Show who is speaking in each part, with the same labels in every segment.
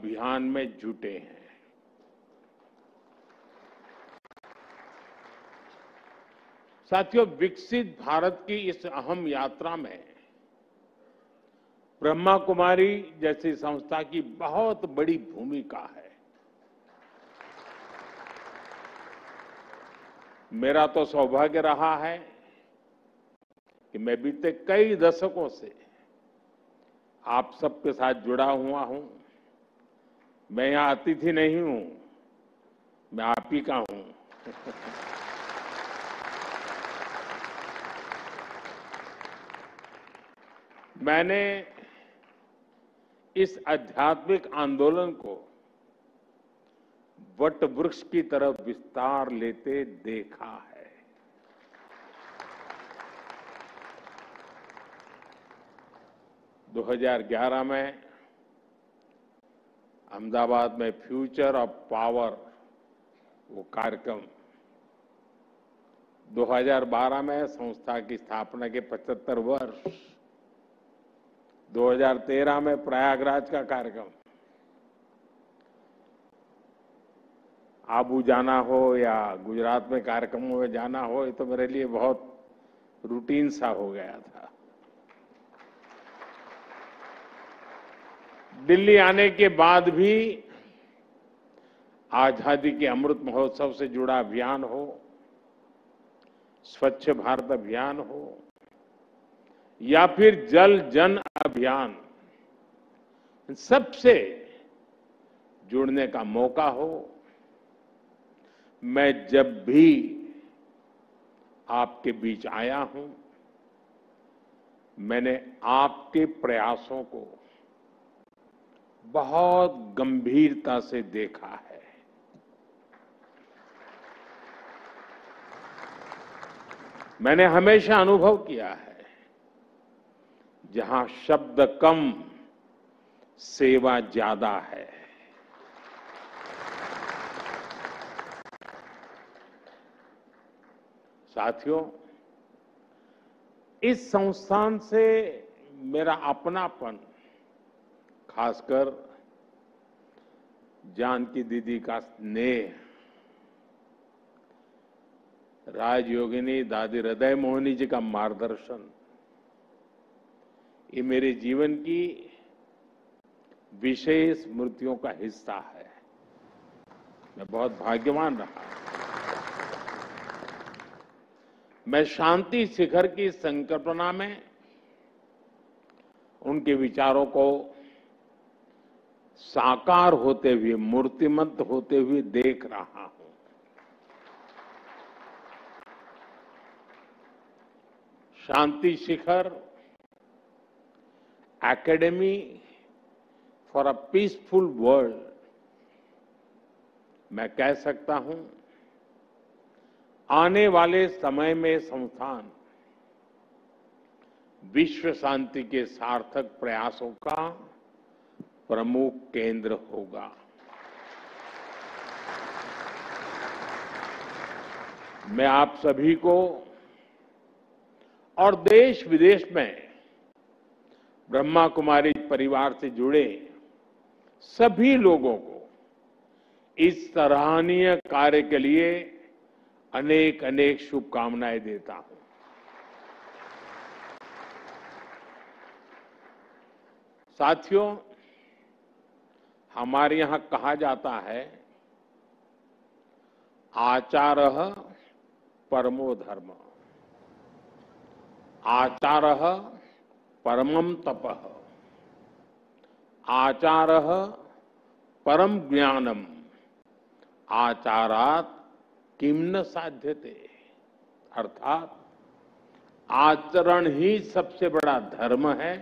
Speaker 1: अभियान में जुटे हैं। साथियों, विकसित भारत की इस अहम यात्रा में ब्रह्मा कुमारी जैसी संस्था की बहुत बड़ी भूमिका है। मेरा तो सौभाग्य रहा है कि मैं बीते कई दशकों से आप सबके साथ जुड़ा हुआ हूं। मैं यहां अतिथि नहीं हूं, मैं आप ही का हूं। मैंने इस आध्यात्मिक आंदोलन को वट वृक्ष की तरफ विस्तार लेते देखा है। दो 2011 में अहमदाबाद में फ्यूचर ऑफ पावर वो कार्यक्रम, 2012 में संस्था की स्थापना के 75 वर्ष, 2013 में प्रयागराज का कार्यक्रम, आबू जाना हो या गुजरात में कार्यक्रमों में जाना हो, ये तो मेरे लिए बहुत रूटीन सा हो गया था। दिल्ली आने के बाद भी आजादी के अमृत महोत्सव से जुड़ा अभियान हो, स्वच्छ भारत अभियान हो या फिर जल जन अभियान, सबसे जुड़ने का मौका हो, मैं जब भी आपके बीच आया हूं, मैंने आपके प्रयासों को बहुत गंभीरता से देखा है। मैंने हमेशा अनुभव किया है, जहां शब्द कम, सेवा ज्यादा है। साथियों, इस संस्थान से मेरा अपनापन, खासकर जानकी दीदी का स्नेह, राजयोगिनी दादी हृदय मोहिनी जी का मार्गदर्शन, ये मेरे जीवन की विशेष स्मृतियों का हिस्सा है। मैं बहुत भाग्यवान रहा। मैं शांति शिखर की संकल्पना में उनके विचारों को साकार होते हुए, मूर्तिमंत होते हुए देख रहा हूं। Shanti Shikhar academy for a peaceful world, मैं कह सकता हूं, आने वाले समय में संस्थान विश्व शांति के सार्थक प्रयासों का प्रमुख केंद्र होगा। मैं आप सभी को और देश विदेश में ब्रह्मा कुमारी परिवार से जुड़े सभी लोगों को इस सराहनीय कार्य के लिए अनेक अनेक शुभकामनाएं देता हूं। साथियों, हमारे यहां कहा जाता है, आचारः परमो धर्म, आचारः परमं तपः, आचारः परम ज्ञानम, आचारात किम न साध्यते। अर्थात आचरण ही सबसे बड़ा धर्म है,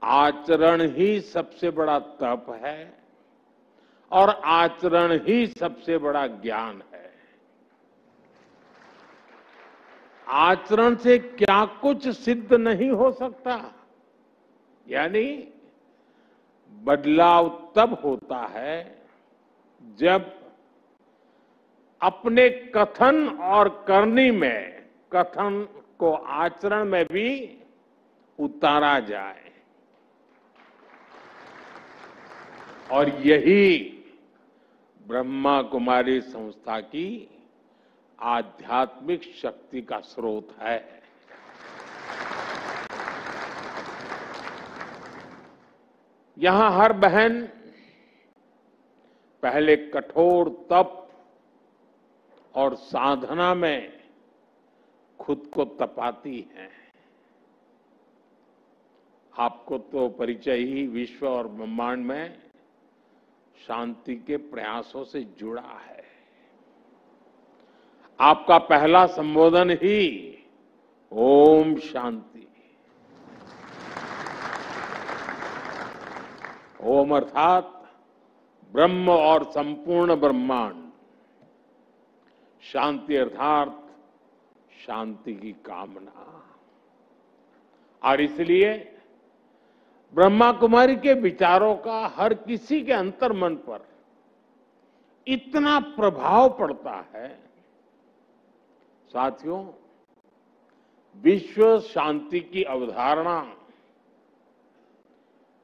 Speaker 1: आचरण ही सबसे बड़ा तप है और आचरण ही सबसे बड़ा ज्ञान है। आचरण से क्या कुछ सिद्ध नहीं हो सकता, यानी बदलाव तब होता है जब अपने कथन और करनी में, कथन को आचरण में भी उतारा जाए। और यही ब्रह्मा कुमारी संस्था की आध्यात्मिक शक्ति का स्रोत है। यहां हर बहन पहले कठोर तप और साधना में खुद को तपाती है। आपको तो परिचय ही विश्व और ब्रह्मांड में शांति के प्रयासों से जुड़ा है। आपका पहला संबोधन ही ओम शांति। ओम अर्थात ब्रह्म और संपूर्ण ब्रह्मांड, शांति अर्थात शांति की कामना। और इसलिए ब्रह्मा कुमारी के विचारों का हर किसी के अंतर्मन पर इतना प्रभाव पड़ता है। साथियों, विश्व शांति की अवधारणा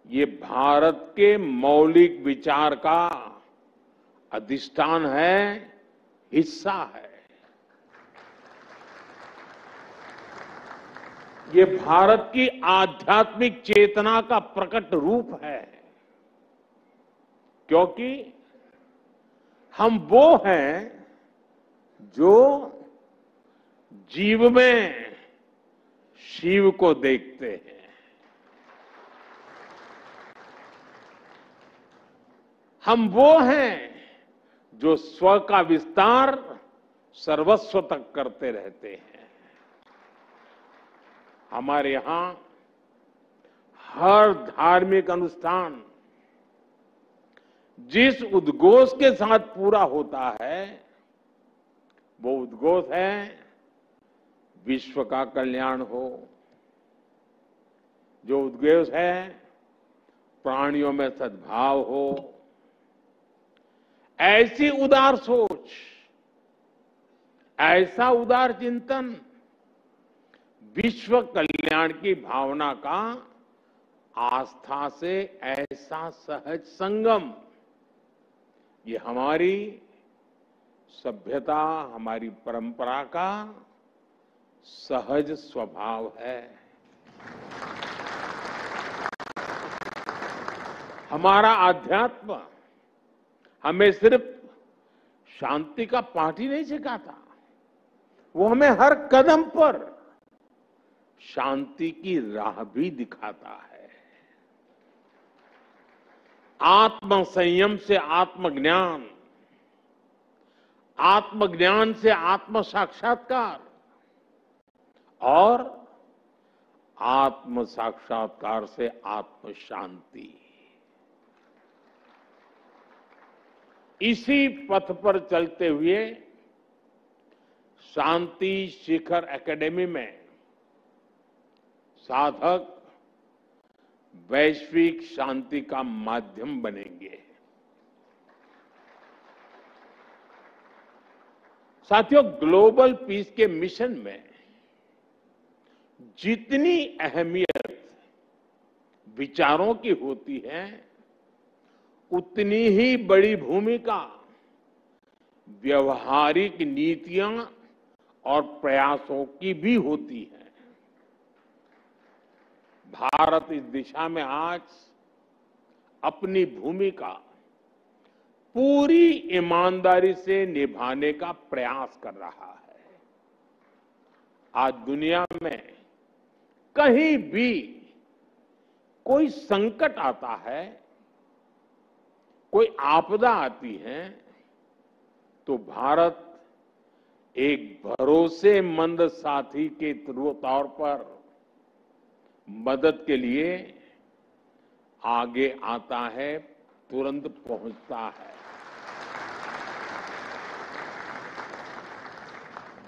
Speaker 1: ये भारत के मौलिक विचार का अधिष्ठान है, हिस्सा है। ये भारत की आध्यात्मिक चेतना का प्रकट रूप है, क्योंकि हम वो हैं जो जीव में शिव को देखते हैं। हम वो हैं जो स्व का विस्तार सर्वस्व तक करते रहते हैं। हमारे यहां हर धार्मिक अनुष्ठान जिस उद्घोष के साथ पूरा होता है, वो उद्घोष है विश्व का कल्याण हो। जो उद्घोष है प्राणियों में सद्भाव हो। ऐसी उदार सोच, ऐसा उदार चिंतन, विश्व कल्याण की भावना का आस्था से ऐसा सहज संगम, ये हमारी सभ्यता, हमारी परंपरा का सहज स्वभाव है। हमारा अध्यात्म हमें सिर्फ शांति का पाठ ही नहीं सिखाता, वो हमें हर कदम पर शांति की राह भी दिखाता है। आत्म संयम से आत्मज्ञान, आत्मज्ञान से आत्म साक्षात्कार और आत्म साक्षात्कार से आत्म शांति। इसी पथ पर चलते हुए शांति शिखर एकेडमी में साधक वैश्विक शांति का माध्यम बनेंगे। साथियों, ग्लोबल पीस के मिशन में जितनी अहमियत विचारों की होती है, उतनी ही बड़ी भूमिका व्यवहारिक नीतियां और प्रयासों की भी होती है। भारत इस दिशा में आज अपनी भूमिका पूरी ईमानदारी से निभाने का प्रयास कर रहा है। आज दुनिया में कहीं भी कोई संकट आता है, कोई आपदा आती है, तो भारत एक भरोसेमंद साथी के तौर पर मदद के लिए आगे आता है, तुरंत पहुंचता है।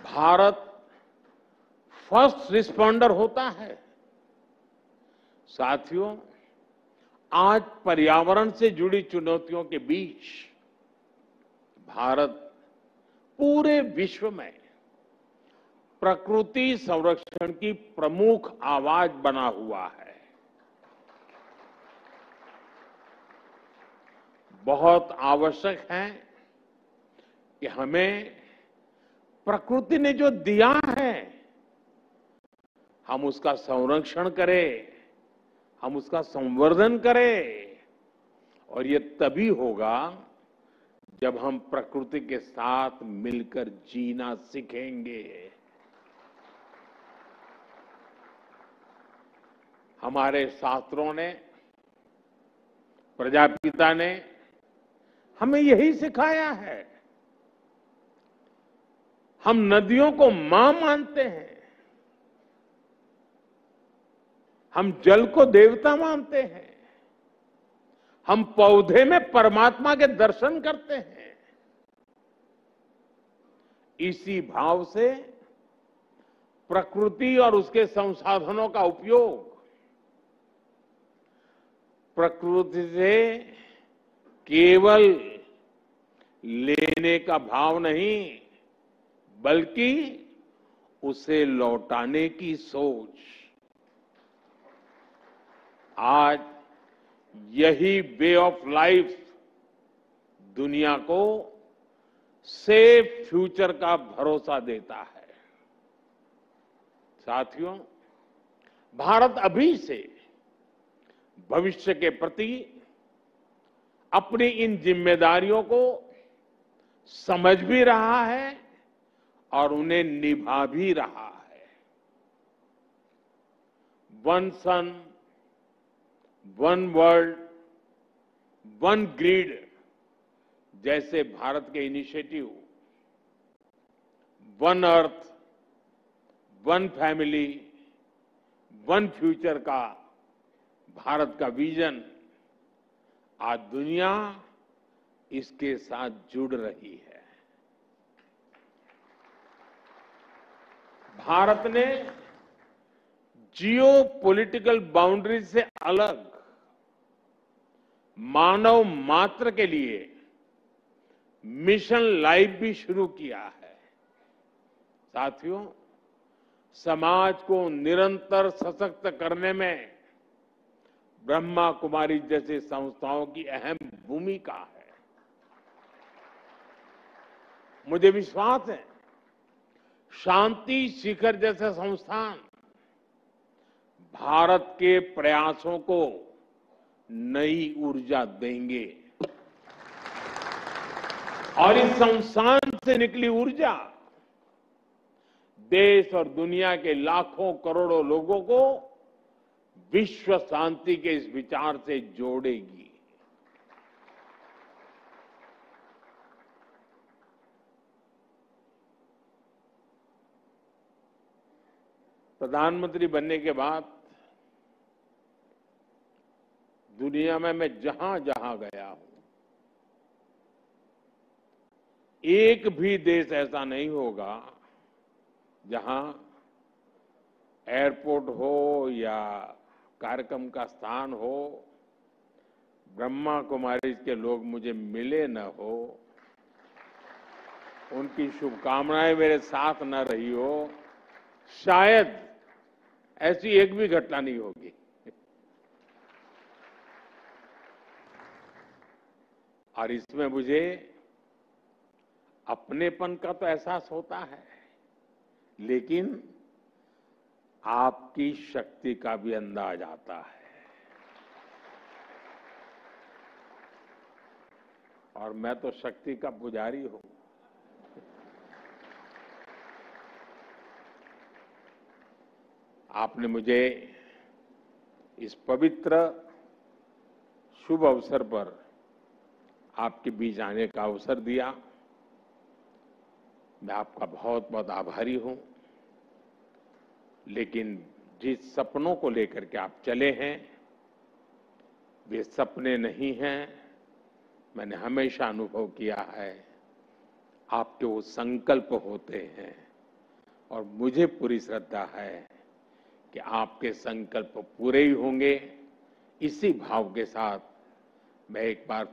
Speaker 1: भारत फर्स्ट रिस्पॉन्डर होता है। साथियों, आज पर्यावरण से जुड़ी चुनौतियों के बीच भारत पूरे विश्व में प्रकृति संरक्षण की प्रमुख आवाज बना हुआ है। बहुत आवश्यक है कि हमें प्रकृति ने जो दिया है हम उसका संरक्षण करें, हम उसका संवर्धन करें। और ये तभी होगा जब हम प्रकृति के साथ मिलकर जीना सीखेंगे। हमारे शास्त्रों ने, प्रजापिता ने हमें यही सिखाया है। हम नदियों को मां मानते हैं, हम जल को देवता मानते हैं, हम पौधे में परमात्मा के दर्शन करते हैं। इसी भाव से प्रकृति और उसके संसाधनों का उपयोग प्रकृति से केवल लेने का भाव नहीं, बल्कि उसे लौटाने की सोच। आज यही वे ऑफ लाइफ दुनिया को सेफ फ्यूचर का भरोसा देता है। साथियों, भारत अभी से भविष्य के प्रति अपनी इन जिम्मेदारियों को समझ भी रहा है और उन्हें निभा भी रहा है। वन सन, वन वर्ल्ड, वन ग्रिड जैसे भारत के initiative, one earth, one family, one future का भारत का विजन, आज दुनिया इसके साथ जुड़ रही है। भारत ने जियो पॉलिटिकल बाउंड्री से अलग मानव मात्र के लिए मिशन लाइफ भी शुरू किया है। साथियों, समाज को निरंतर सशक्त करने में ब्रह्मा कुमारी जैसी संस्थाओं की अहम भूमिका है। मुझे विश्वास है शांति शिखर जैसे संस्थान भारत के प्रयासों को नई ऊर्जा देंगे और इस संस्थान से निकली ऊर्जा देश और दुनिया के लाखों करोड़ों लोगों को विश्व शांति के इस विचार से जोड़ेगी। प्रधानमंत्री बनने के बाद दुनिया में मैं जहां जहां गया हूं, एक भी देश ऐसा नहीं होगा जहां एयरपोर्ट हो या कार्यक्रम का स्थान हो, ब्रह्मा कुमारी के लोग मुझे मिले न हो, उनकी शुभकामनाएं मेरे साथ न रही हो। शायद ऐसी एक भी घटना नहीं होगी। और इसमें मुझे अपनेपन का तो एहसास होता है, लेकिन आपकी शक्ति का भी अंदाज आता है। और मैं तो शक्ति का पुजारी हूं। आपने मुझे इस पवित्र शुभ अवसर पर आपके बीच आने का अवसर दिया। मैं आपका बहुत बहुत आभारी हूं। लेकिन जिस सपनों को लेकर के आप चले हैं, वे सपने नहीं हैं। मैंने हमेशा अनुभव किया है आपके वो संकल्प होते हैं और मुझे पूरी श्रद्धा है कि आपके संकल्प पूरे ही होंगे। इसी भाव के साथ मैं एक बार